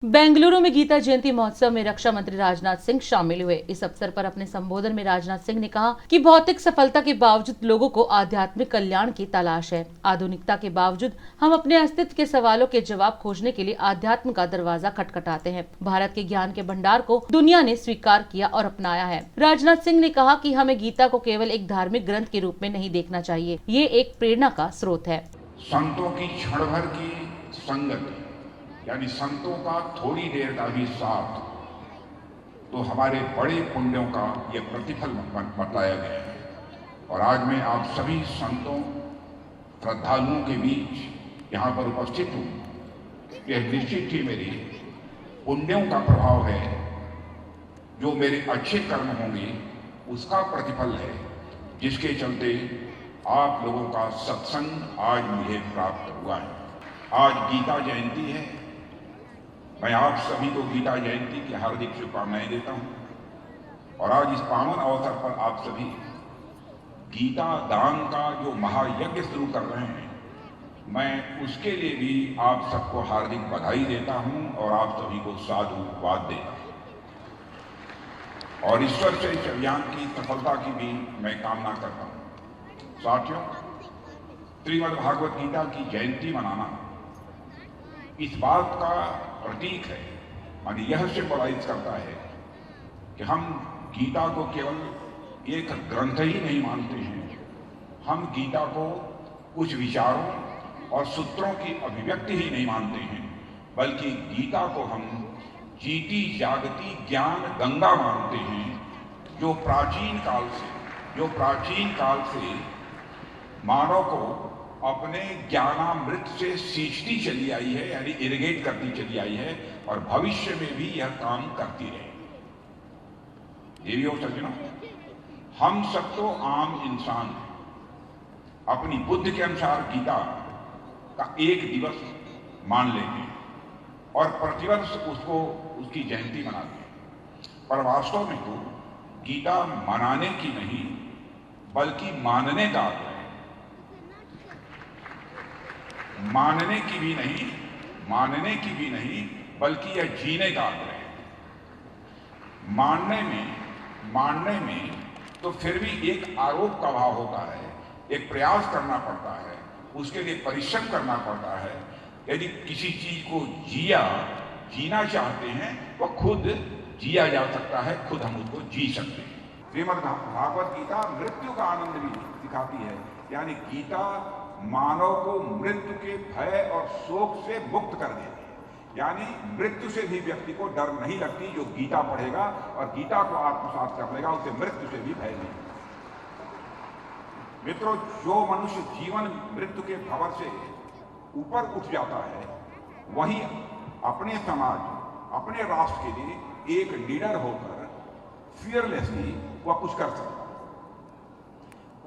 बेंगलुरु में गीता जयंती महोत्सव में रक्षा मंत्री राजनाथ सिंह शामिल हुए। इस अवसर पर अपने संबोधन में राजनाथ सिंह ने कहा कि भौतिक सफलता के बावजूद लोगों को आध्यात्मिक कल्याण की तलाश है। आधुनिकता के बावजूद हम अपने अस्तित्व के सवालों के जवाब खोजने के लिए आध्यात्म का दरवाजा खटखटाते हैं। भारत के ज्ञान के भंडार को दुनिया ने स्वीकार किया और अपनाया है। राजनाथ सिंह ने कहा कि हमें गीता को केवल एक धार्मिक ग्रंथ के रूप में नहीं देखना चाहिए, ये एक प्रेरणा का स्रोत है। संतों की क्षण भर की संगति यानी संतों का थोड़ी देर का भी साथ तो हमारे बड़े पुण्यों का यह प्रतिफल बताया गया है। और आज मैं आप सभी संतों श्रद्धालुओं के बीच यहाँ पर उपस्थित हूँ। यह निश्चित ही मेरी पुण्यों का प्रभाव है, जो मेरे अच्छे कर्म होंगे उसका प्रतिफल है, जिसके चलते आप लोगों का सत्संग आज मुझे प्राप्त हुआ है। आज गीता जयंती है। मैं आप सभी को गीता जयंती की हार्दिक शुभकामनाएं देता हूं। और आज इस पावन अवसर पर आप सभी गीता दान का जो महायज्ञ शुरू कर रहे हैं, मैं उसके लिए भी आप सबको हार्दिक बधाई देता हूं और आप सभी को साधुवाद देता हूं। और ईश्वर से इस अभियान की सफलता की भी मैं कामना करता हूं। साथियों, श्रीमद् भागवत गीता की जयंती मनाना इस बात का प्रतीक है, मानी यह सिंबलाइज करता है कि हम गीता को केवल एक ग्रंथ ही नहीं मानते हैं, हम गीता को कुछ विचारों और सूत्रों की अभिव्यक्ति ही नहीं मानते हैं, बल्कि गीता को हम जीती जागती ज्ञान गंगा मानते हैं, जो प्राचीन काल से मानव को अपने ज्ञानामृत से सींचती चली आई है, यानी इरिगेट करती चली आई है, और भविष्य में भी यह काम करती रहेगी। ये भी हो सज्जनों, हम सब तो आम इंसान हैं। अपनी बुद्धि के अनुसार गीता का एक दिवस मान लेते हैं और प्रतिवर्ष उसकी जयंती मनाते हैं। पर वास्तव में तो गीता मनाने की नहीं बल्कि मानने का है। मानने की भी नहीं बल्कि यह जीने का आग्रह है। मानने में तो फिर भी एक आरोप का भाव होता है, एक प्रयास करना पड़ता है, उसके लिए परिश्रम करना पड़ता है। यदि किसी चीज को जीना चाहते हैं तो खुद जिया जा सकता है, खुद हम उसको जी सकते हैं। श्रीमद् भागवत गीता मृत्यु का आनंद भी सिखाती है, यानी गीता मानव को मृत्यु के भय और शोक से मुक्त कर देती है। यानी मृत्यु से भी व्यक्ति को डर नहीं लगती। जो गीता पढ़ेगा और गीता को आत्मसात कर लेगा, उसे मृत्यु से भी भय नहीं। मित्रों, जो मनुष्य जीवन मृत्यु के भंवर से ऊपर उठ जाता है, वही अपने समाज, अपने राष्ट्र के लिए एक लीडर होकर फियरलेसली वह कुछ कर सकता है।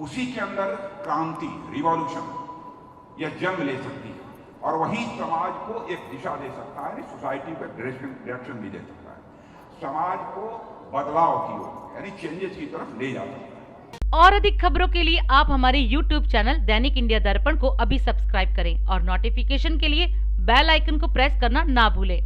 उसी के अंदर क्रांति, रिवॉल्यूशन यह जन्म ले सकती है, और वही समाज को एक दिशा दे सकता है, सोसाइटी को डायरेक्शन भी दे सकता है, समाज को बदलाव की ओर यानी चेंजेस की तरफ ले जा सकता है। और अधिक खबरों के लिए आप हमारे YouTube चैनल दैनिक इंडिया दर्पण को अभी सब्सक्राइब करें और नोटिफिकेशन के लिए बेल आइकन को प्रेस करना ना भूलें।